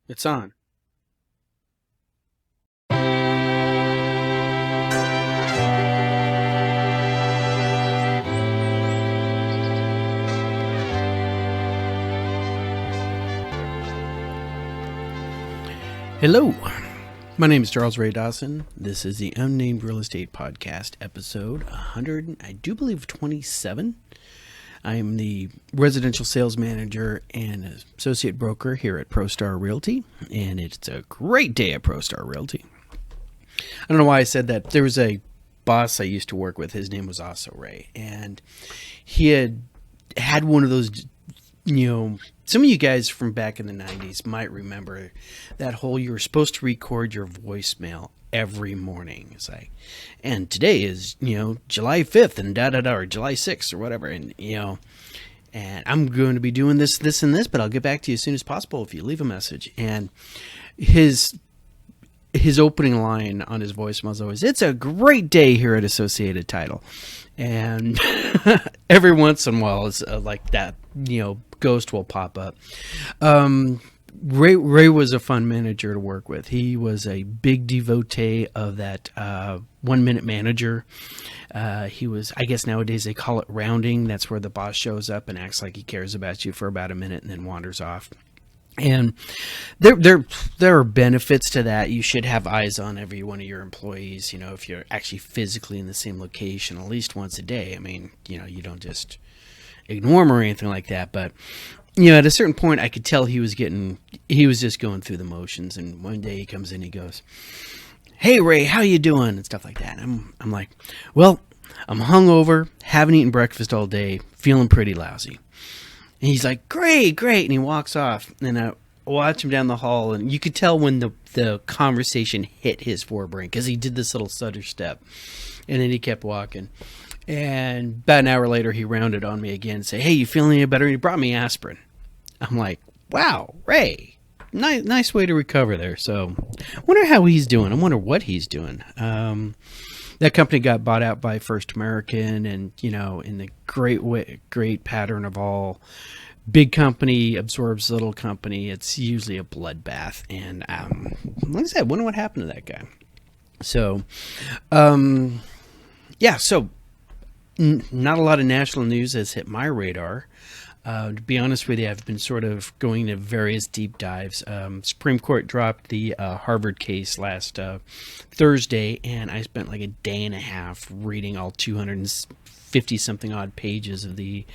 It's on. Hello, my name is Charles Ray Dawson. This is the Unnamed Real Estate Podcast, episode 100, I do believe 27. I am the residential sales manager and associate broker here at ProStar Realty, and it's a great day at ProStar Realty. I don't know why I said that. There was a boss I used to work with. His name was also Ray, and he had one of those, some of you guys from back in the 90s might remember that whole you were supposed to record your voicemail every morning. It's like, and today is, July 5th and or July 6th or whatever. And, and I'm going to be doing this, and this, but I'll get back to you as soon as possible if you leave a message. And his opening line on his voicemail is always, "It's a great day here at Associated Title." And every once in a while, it's like that, ghost will pop up. Ray was a fun manager to work with. He was a big devotee of that 1 minute manager. He was, I guess nowadays they call it rounding. That's where the boss shows up and acts like he cares about you for about a minute and then wanders off. And there are benefits to that. You should have eyes on every one of your employees, if you're actually physically in the same location at least once a day. I mean, you don't just ignore them or anything like that. But, at a certain point, I could tell he was just going through the motions. And one day he comes in, he goes, "Hey, Ray, how you doing?" and stuff like that. And I'm like, "Well, I'm hungover, haven't eaten breakfast all day, feeling pretty lousy." And he's like, "Great, great." And he walks off. And I watch him down the hall. And you could tell when the conversation hit his forebrain because he did this little stutter step. And then he kept walking. And about an hour later, he rounded on me again and said, "Hey, you feeling any better?" And he brought me aspirin. I'm like, "Wow, Ray, nice way to recover there." So I wonder how he's doing. I wonder what he's doing. That company got bought out by First American, and in the great pattern of all big company absorbs little company, it's usually a bloodbath. And like I said, I wonder what happened to that guy. So, yeah. So not a lot of national news has hit my radar. To be honest with you, I've been sort of going to various deep dives. Supreme Court dropped the Harvard case last Thursday, and I spent like a day and a half reading all 250 something odd pages of the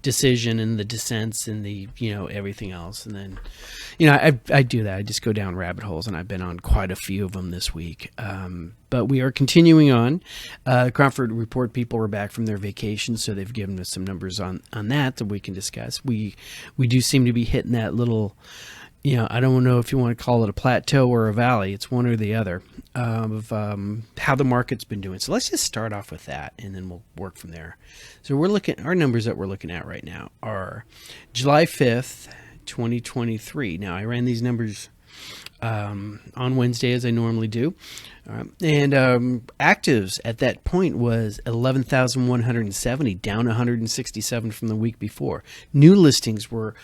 decision and the dissents and the everything else. And then I do that. I just go down rabbit holes, and I've been on quite a few of them this week. But we are continuing on. Crawford Report people are back from their vacation, so they've given us some numbers on that we can discuss. We do seem to be hitting that little, I don't know if you want to call it a plateau or a valley. It's one or the other of how the market's been doing. So let's just start off with that, and then we'll work from there. So our numbers that we're looking at right now are July 5th, 2023. Now, I ran these numbers on Wednesday, as I normally do. And actives at that point was 11,170, down 167 from the week before. New listings were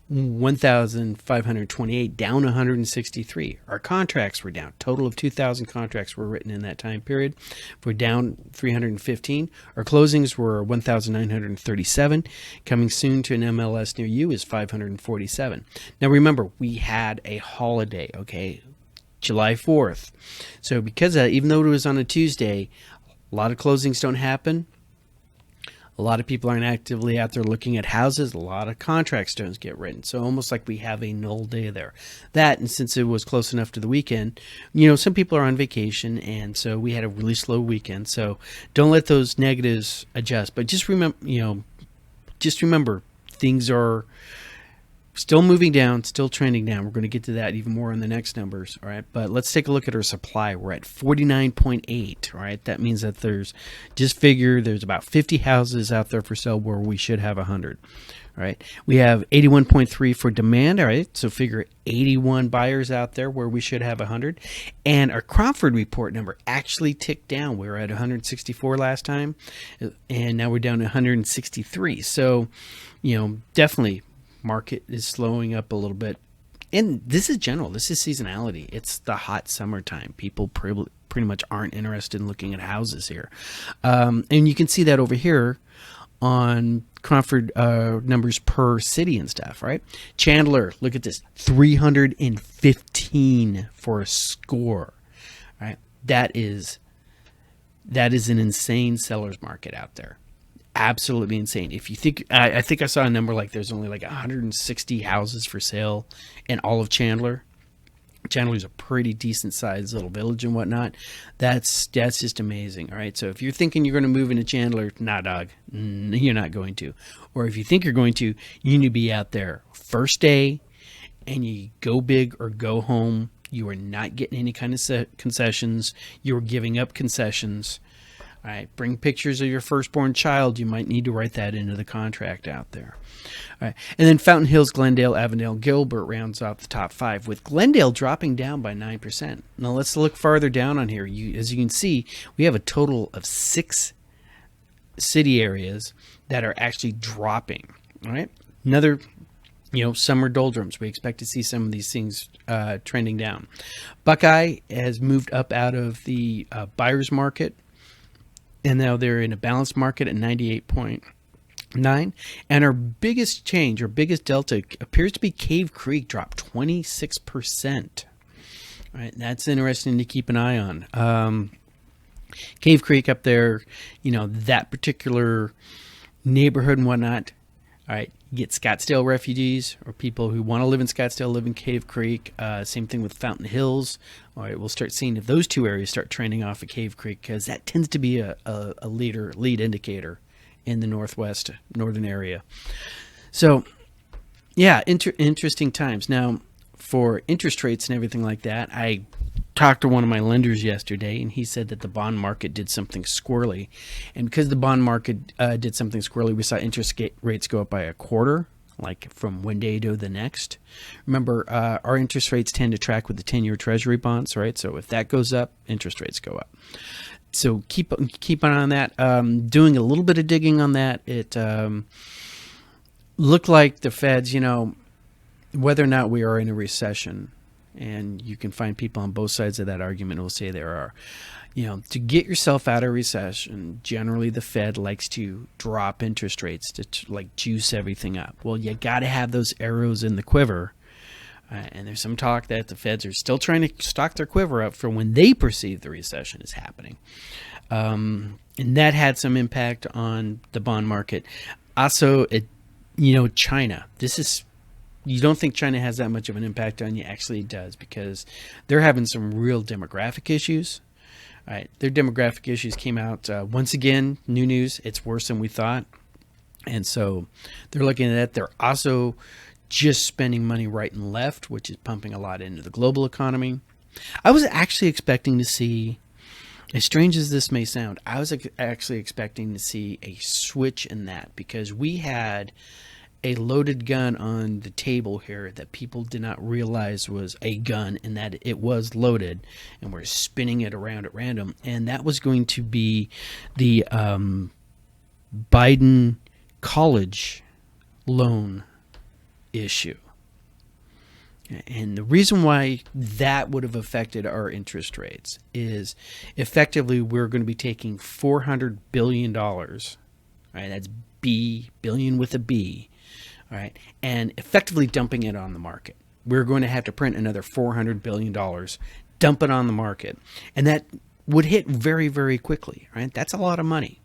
1,528, down 163. Our contracts were down. Total of 2,000 contracts were written in that time period. We're down 315. Our closings were 1,937. Coming soon to an MLS near you is 547. Now remember, we had a holiday, okay? July 4th. So because of that, even though it was on a Tuesday, a lot of closings don't happen. A lot of people aren't actively out there looking at houses. A lot of contracts don't get written. So almost like we have a null day there. That, and since it was close enough to the weekend, some people are on vacation, and so we had a really slow weekend. So don't let those negatives adjust. But just remember, things are still moving down, still trending down. We're going to get to that even more in the next numbers, all right? But let's take a look at our supply. We're at 49.8, all right? That means that there's about 50 houses out there for sale where we should have 100, all right? We have 81.3 for demand, all right? So figure 81 buyers out there where we should have 100. And our Crawford Report number actually ticked down. We were at 164 last time, and now we're down to 163. So, definitely market is slowing up a little bit. And this is general. This is seasonality. It's the hot summertime. People pretty much aren't interested in looking at houses here. And you can see that over here on Crawford numbers per city and stuff, right? Chandler, look at this, 315 for a score, right? That is an insane seller's market out there. Absolutely insane. If you think, I think I saw a number like there's only like 160 houses for sale in all of Chandler. Chandler's a pretty decent sized little village and whatnot. That's just amazing. All right. So if you're thinking you're going to move into Chandler, nah, dog, you're not going to. Or if you think you're going to, you need to be out there first day, and you go big or go home. You are not getting any kind of concessions. You're giving up concessions. All right, bring pictures of your firstborn child. You might need to write that into the contract out there. All right, and then Fountain Hills, Glendale, Avondale, Gilbert rounds off the top 5, with Glendale dropping down by 9%. Now let's look farther down on here. As you can see, we have a total of 6 city areas that are actually dropping. All right, another, summer doldrums. We expect to see some of these things trending down. Buckeye has moved up out of the buyer's market, and now they're in a balanced market at 98.9. And our biggest change, our biggest delta, appears to be Cave Creek, dropped 26%. All right, that's interesting to keep an eye on. Cave Creek up there, that particular neighborhood and whatnot. All right, you get Scottsdale refugees or people who want to live in Scottsdale live in Cave Creek. Same thing with Fountain Hills. All right, we'll start seeing if those two areas start trending off of Cave Creek, because that tends to be a lead indicator in the northern area. So, yeah, interesting times. Now, for interest rates and everything like that, I talked to one of my lenders yesterday, and he said that the bond market did something squirrely. And because the bond market did something squirrely, we saw interest rates go up by a quarter, like from one day to the next. Remember, our interest rates tend to track with the 10-year Treasury bonds, right? So if that goes up, interest rates go up. So keep on that. Doing a little bit of digging on that, it looked like the Feds, whether or not we are in a recession, and you can find people on both sides of that argument who will say there are. To get yourself out of recession, generally the Fed likes to drop interest rates to like juice everything up. Well, you got to have those arrows in the quiver. And there's some talk that the Feds are still trying to stock their quiver up for when they perceive the recession is happening. And that had some impact on the bond market. Also, China. You don't think China has that much of an impact on you. Actually, it does, because they're having some real demographic issues. All right, their demographic issues came out once again. New news. It's worse than we thought, and so they're looking at that. They're also just spending money right and left, which is pumping a lot into the global economy. I was actually expecting to see, as strange as this may sound, I was actually expecting to see a switch in that, because we had a loaded gun on the table here that people did not realize was a gun, and that it was loaded, and we're spinning it around at random. And that was going to be the Biden college loan issue. And the reason why that would have affected our interest rates is effectively we're going to be taking $400 billion, right? That's billion with a B. All right, and effectively dumping it on the market. We're going to have to print another $400 billion, dump it on the market, and that would hit very, very quickly, right? That's a lot of money.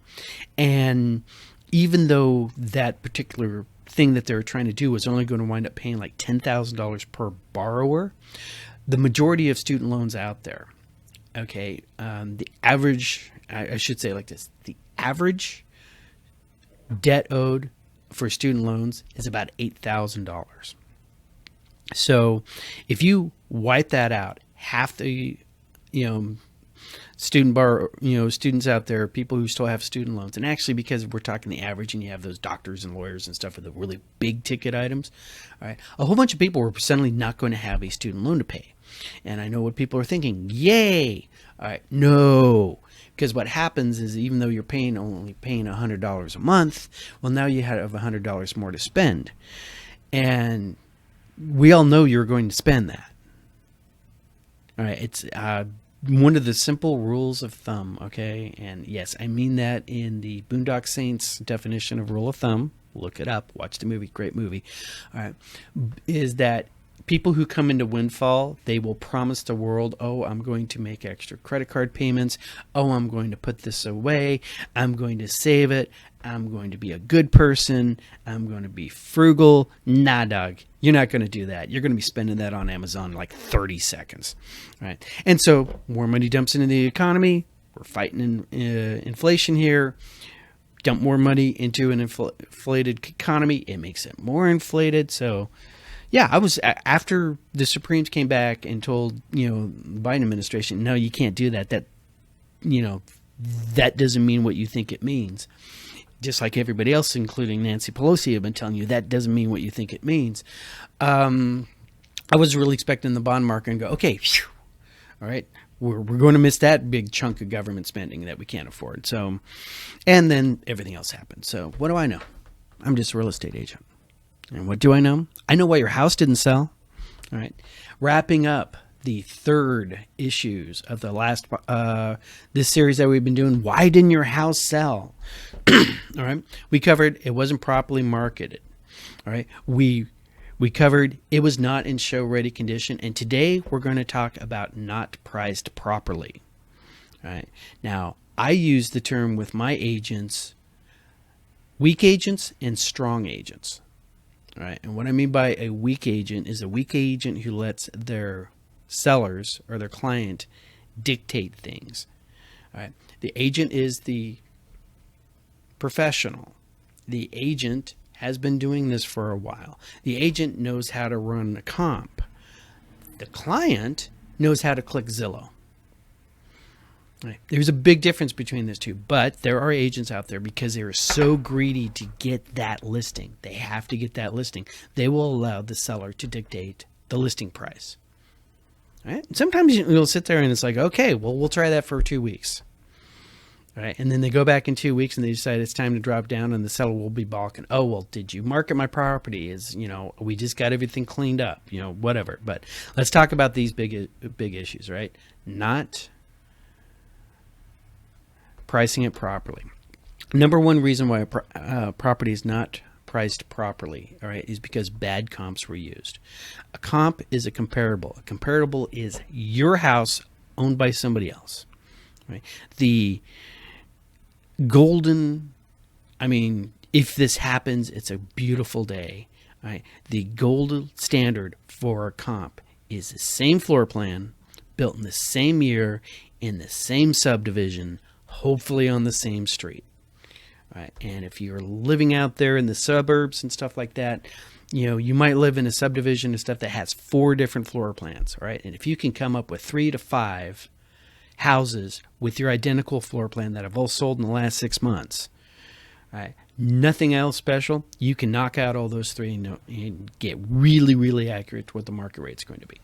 And even though that particular thing that they're trying to do was only going to wind up paying like $10,000 per borrower, the majority of student loans out there, okay, the average, I should say it like this, the average debt owed for student loans is about $8,000. So if you wipe that out, half the, students out there, people who still have student loans, and actually because we're talking the average and you have those doctors and lawyers and stuff with the really big ticket items, all right, a whole bunch of people are suddenly not going to have a student loan to pay. And I know what people are thinking, yay, all right, no. Because what happens is, even though you're only paying $100 a month, well, now you have $100 more to spend. And we all know you're going to spend that. All right, it's one of the simple rules of thumb, okay? And yes, I mean that in the Boondock Saints definition of rule of thumb. Look it up, watch the movie, great movie. All right, is that people who come into windfall, they will promise the world, oh, I'm going to make extra credit card payments. Oh, I'm going to put this away. I'm going to save it. I'm going to be a good person. I'm going to be frugal. Nah, dog. You're not going to do that. You're going to be spending that on Amazon in like 30 seconds. Right? And so more money dumps into the economy. We're fighting inflation here. Dump more money into an inflated economy. It makes it more inflated. So yeah, I was, after the Supremes came back and told, the Biden administration, no, you can't do that. That, that doesn't mean what you think it means. Just like everybody else, including Nancy Pelosi, have been telling you, that doesn't mean what you think it means. I was really expecting the bond market and go, okay, phew, all right, we're going to miss that big chunk of government spending that we can't afford. So, and then everything else happened. So what do I know? I'm just a real estate agent. And what do I know? I know why your house didn't sell. All right. Wrapping up the third issues of the last this series that we've been doing. Why didn't your house sell? All right. We covered it wasn't properly marketed. All right. We covered it was not in show ready condition. And today we're going to talk about not priced properly. All right. Now, I use the term with my agents, weak agents and strong agents. All right. And what I mean by a weak agent is a weak agent who lets their sellers or their client dictate things. All right. The agent is the professional. The agent has been doing this for a while. The agent knows how to run a comp. The client knows how to click Zillow. Right. There's a big difference between those two, but there are agents out there because they are so greedy to get that listing. They have to get that listing. They will allow the seller to dictate the listing price. Right? And sometimes you'll sit there and it's like, okay, well, we'll try that for 2 weeks. Right? And then they go back in 2 weeks and they decide it's time to drop down and the seller will be balking. Oh, well, did you market my property? We just got everything cleaned up, whatever. But let's talk about these big issues, right? Not pricing it properly. Number one reason why a property is not priced properly, all right, is because bad comps were used. A comp is a comparable. A comparable is your house owned by somebody else. Right? The golden, if this happens, it's a beautiful day. Right? The gold standard for a comp is the same floor plan, built in the same year, in the same subdivision, hopefully on the same street. Right. And if you're living out there in the suburbs and stuff like that, you might live in a subdivision and stuff that has 4 different floor plans. All right. And if you can come up with 3 to 5 houses with your identical floor plan that have all sold in the last 6 months, right, nothing else special, you can knock out all those 3 and get really, really accurate to what the market rate is going to be.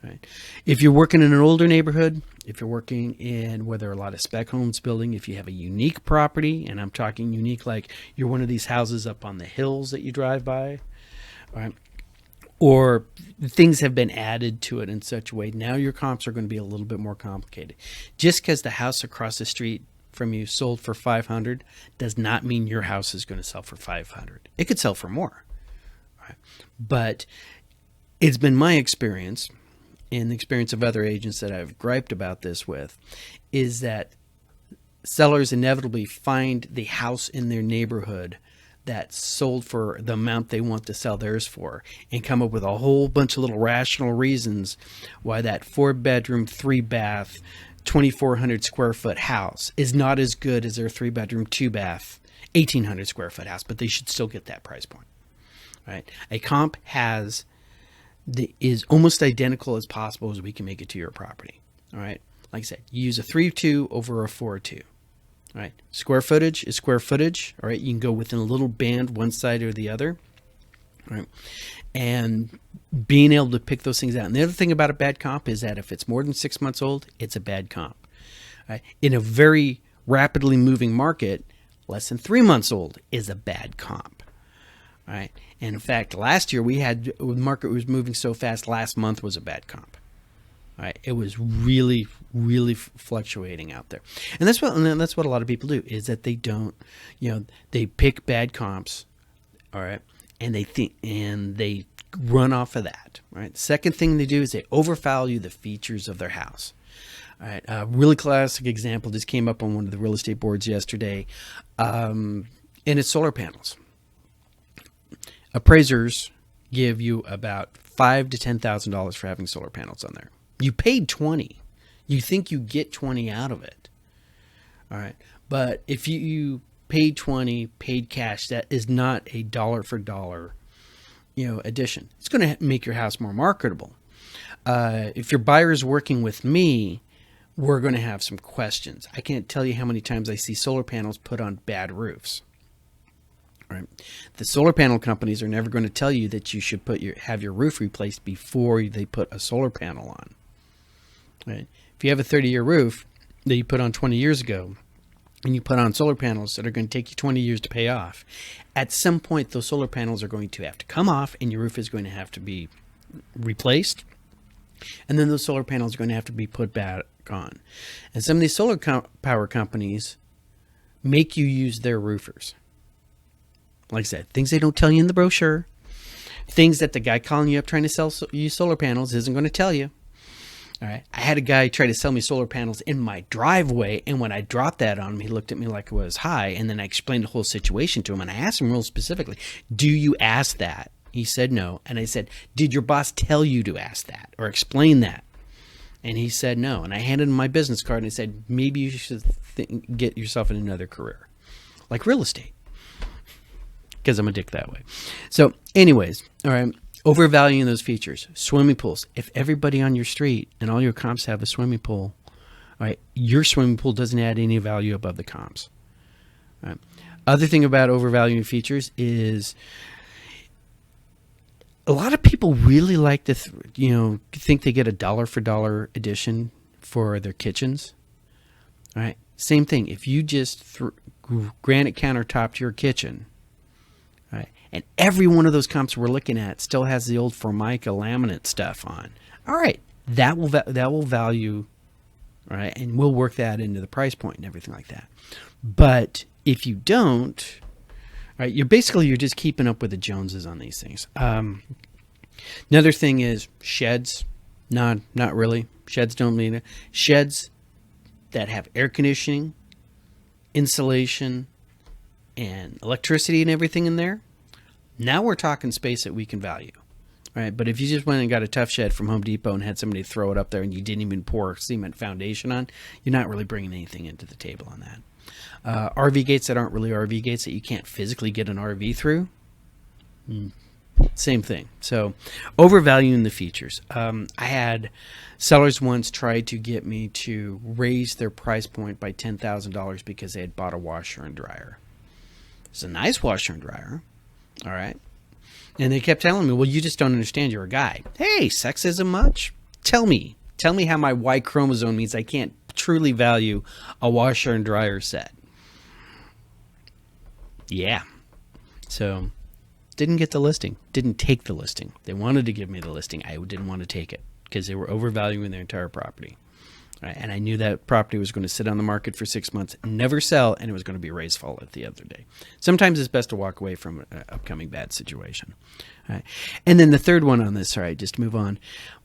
Right. If you're working in an older neighborhood, if you're working in where there are a lot of spec homes building, if you have a unique property, and I'm talking unique like you're one of these houses up on the hills that you drive by, right, or things have been added to it in such a way, now your comps are going to be a little bit more complicated. Just because the house across the street from you sold for $500 does not mean your house is going to sell for $500. It could sell for more. Right. But it's been my experience, and the experience of other agents that I've griped about this with, is that sellers inevitably find the house in their neighborhood that sold for the amount they want to sell theirs for and come up with a whole bunch of little rational reasons why that 4-bedroom, 3-bath, 2,400 square foot house is not as good as their 3-bedroom, 2-bath, 1,800 square foot house, but they should still get that price point. Right? A comp is almost identical as possible as we can make it to your property. All right. Like I said, you use a 3-2 over a 4-2. All right. Square footage is square footage. All right. You can go within a little band, one side or the other. All right. And being able to pick those things out. And the other thing about a bad comp is that if it's more than 6 months old, it's a bad comp. All right. In a very rapidly moving market, less than 3 months old is a bad comp. All right. And in fact, last year the market was moving so fast. Last month was a bad comp. All right. It was really, really fluctuating out there. And that's what a lot of people do, is that they don't, they pick bad comps. All right. And they run off of that. All right. Second thing they do is they overvalue the features of their house. All right. A really classic example just came up on one of the real estate boards yesterday. And it's solar panels. Appraisers give you about $5,000 to $10,000 for having solar panels on there. You paid $20,000. You think you get $20,000 out of it. All right. But if you paid $20,000, paid cash, that is not a dollar for dollar, addition. It's going to make your house more marketable. If your buyer is working with me, we're going to have some questions. I can't tell you how many times I see solar panels put on bad roofs. Right. The solar panel companies are never going to tell you that you should have your roof replaced before they put a solar panel on. Right. If you have a 30-year roof that you put on 20 years ago, and you put on solar panels that are going to take you 20 years to pay off, at some point those solar panels are going to have to come off, and your roof is going to have to be replaced, and then those solar panels are going to have to be put back on. And some of these solar power companies make you use their roofers. Like I said, things they don't tell you in the brochure, things that the guy calling you up trying to sell you solar panels isn't going to tell you. All right. I had a guy try to sell me solar panels in my driveway, and when I dropped that on him, he looked at me like it was high, and then I explained the whole situation to him, and I asked him real specifically, do you ask that? He said no. And I said, did your boss tell you to ask that or explain that? And he said no. And I handed him my business card, and I said, maybe you should get yourself in another career, like real estate. Because I'm a dick that way. So anyways, all right, overvaluing those features. Swimming pools. If everybody on your street and all your comps have a swimming pool, all right, your swimming pool doesn't add any value above the comps. All right. Other thing about overvaluing features is a lot of people really like to think they get a dollar for dollar addition for their kitchens. All right. Same thing. If you just granite countertopped your kitchen, right, and every one of those comps we're looking at still has the old Formica laminate stuff on, all right, that will value, right, and we'll work that into the price point and everything like that. But if you don't, right, you're just keeping up with the Joneses on these things. Another thing is sheds. Not really. Sheds don't mean it. Sheds that have air conditioning, insulation, and electricity and everything in there. Now we're talking space that we can value. Right? But if you just went and got a tough shed from Home Depot and had somebody throw it up there and you didn't even pour cement foundation on, you're not really bringing anything into the table on that. RV gates that aren't really RV gates that you can't physically get an RV through, same thing. So overvaluing the features. I had sellers once try to get me to raise their price point by $10,000 because they had bought a washer and dryer. It's a nice washer and dryer. All right. And they kept telling me, well, you just don't understand. You're a guy. Hey, sexism much? Tell me how my Y chromosome means I can't truly value a washer and dryer set. Yeah. So didn't get the listing. Didn't take the listing. They wanted to give me the listing. I didn't want to take it because they were overvaluing their entire property. Right? And I knew that property was going to sit on the market for 6 months, never sell, and it was going to be raise fall at the other day. Sometimes it's best to walk away from an upcoming bad situation. All right? And then the third one on this, all right, just to move on,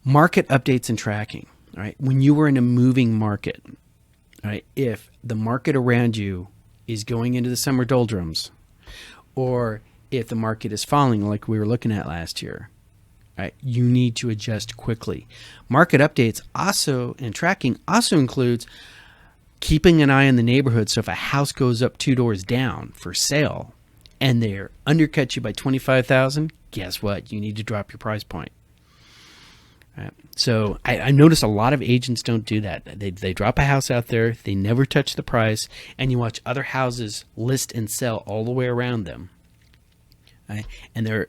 market updates and tracking. All right? When you were in a moving market, all right, if the market around you is going into the summer doldrums, or if the market is falling like we were looking at last year, right, you need to adjust quickly. Market updates also and tracking also includes keeping an eye on the neighborhood. So if a house goes up 2 doors down for sale and they're undercut you by $25,000, guess what? You need to drop your price point. Right. So I notice a lot of agents don't do that. They drop a house out there, they never touch the price, and you watch other houses list and sell all the way around them. Right? And their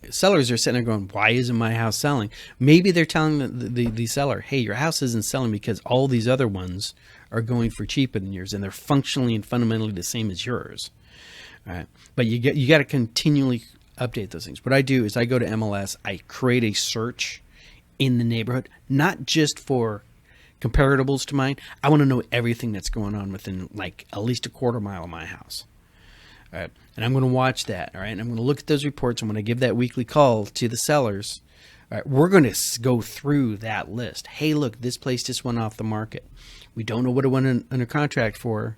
sellers are sitting there going, why isn't my house selling? Maybe they're telling the seller, hey, your house isn't selling because all these other ones are going for cheaper than yours, and they're functionally and fundamentally the same as yours. All right? But you got to continually update those things. What I do is I go to MLS, I create a search in the neighborhood, not just for comparables to mine. I want to know everything that's going on within like at least a quarter mile of my house. All right. And I'm going to watch that. All right. And I'm going to look at those reports. And when I give that weekly call to the sellers, all right, we're going to go through that list. Hey, look, this place just went off the market. We don't know what it went under contract for.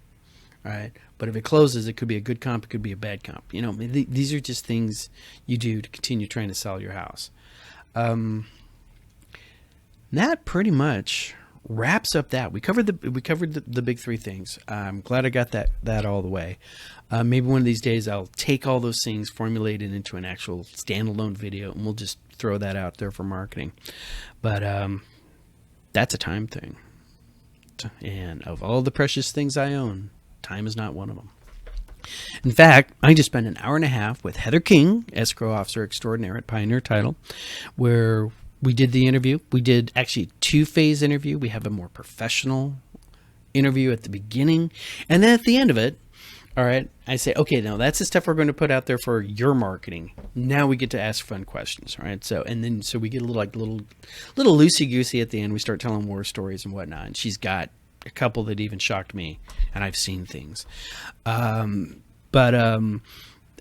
All right. But if it closes, it could be a good comp. It could be a bad comp. You know, these are just things you do to continue trying to sell your house. That pretty much wraps up that. We covered the big three things. I'm glad I got that all the way. Maybe one of these days I'll take all those things, formulate it into an actual standalone video, and we'll just throw that out there for marketing. But that's a time thing. And of all the precious things I own, time is not one of them. In fact, I just spent an hour and a half with Heather King, escrow officer extraordinaire at Pioneer Title, where we did the interview. We did actually a two-phase interview. We have a more professional interview at the beginning. And then at the end of it, all right, I say, okay, now that's the stuff we're going to put out there for your marketing. Now we get to ask fun questions, all right? So we get a little loosey-goosey at the end. We start telling war stories and whatnot. And she's got a couple that even shocked me, and I've seen things.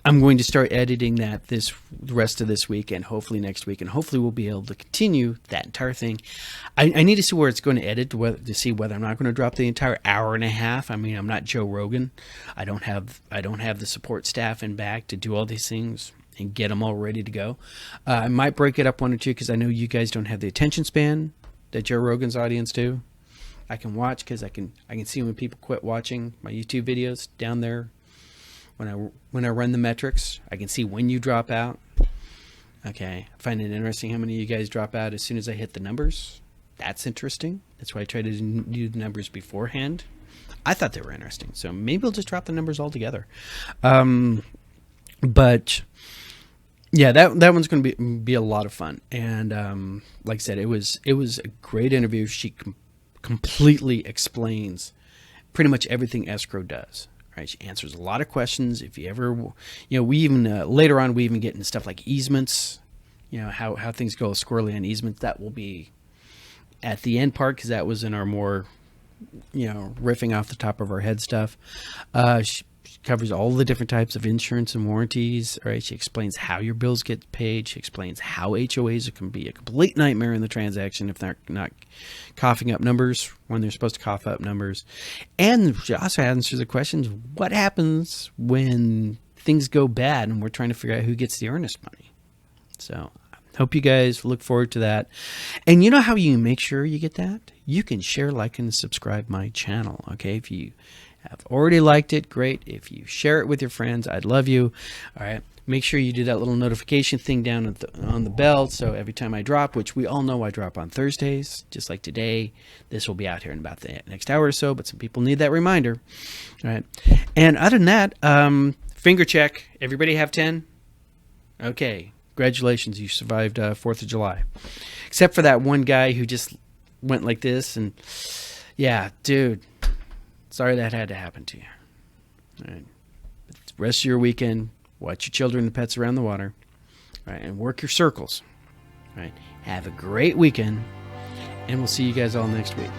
I'm going to start editing that the rest of this week and hopefully next week, and hopefully we'll be able to continue that entire thing. I need to see where it's going to edit to see whether I'm not going to drop the entire hour and a half. I mean, I'm not Joe Rogan. I don't have the support staff in back to do all these things and get them all ready to go. I might break it up one or two because I know you guys don't have the attention span that Joe Rogan's audience do. I can watch because I can see when people quit watching my YouTube videos down there. When I run the metrics, I can see when you drop out. Okay, I find it interesting how many of you guys drop out as soon as I hit the numbers. That's interesting. That's why I try to do the numbers beforehand. I thought they were interesting, so maybe we'll just drop the numbers altogether. But yeah, that one's going to be a lot of fun. And like I said, it was a great interview. She completely explains pretty much everything escrow does. Right, she answers a lot of questions. If you ever, we even later on we even get into stuff like easements. How things go squirrely on easements. That will be at the end part because that was in our more, riffing off the top of our head stuff. She covers all the different types of insurance and warranties. Right, she explains how your bills get paid. She explains how HOAs can be a complete nightmare in the transaction if they're not coughing up numbers when they're supposed to cough up numbers. And she also answers the questions, what happens when things go bad and we're trying to figure out who gets the earnest money? So hope you guys look forward to that. And you know how you make sure you get that? You can share, like, and subscribe my channel. Okay, if you have already liked it, great. If you share it with your friends, I'd love you. All right. Make sure you do that little notification thing down on the bell. So every time I drop, which we all know I drop on Thursdays, just like today, this will be out here in about the next hour or so, but some people need that reminder. All right. And other than that, finger check. Everybody have 10? Okay. Congratulations. You survived 4th of July. Except for that one guy who just went like this. And yeah, dude, sorry that had to happen to you. All right. But the rest of your weekend, watch your children and pets around the water. All right, and work your circles. All right. Have a great weekend, and we'll see you guys all next week.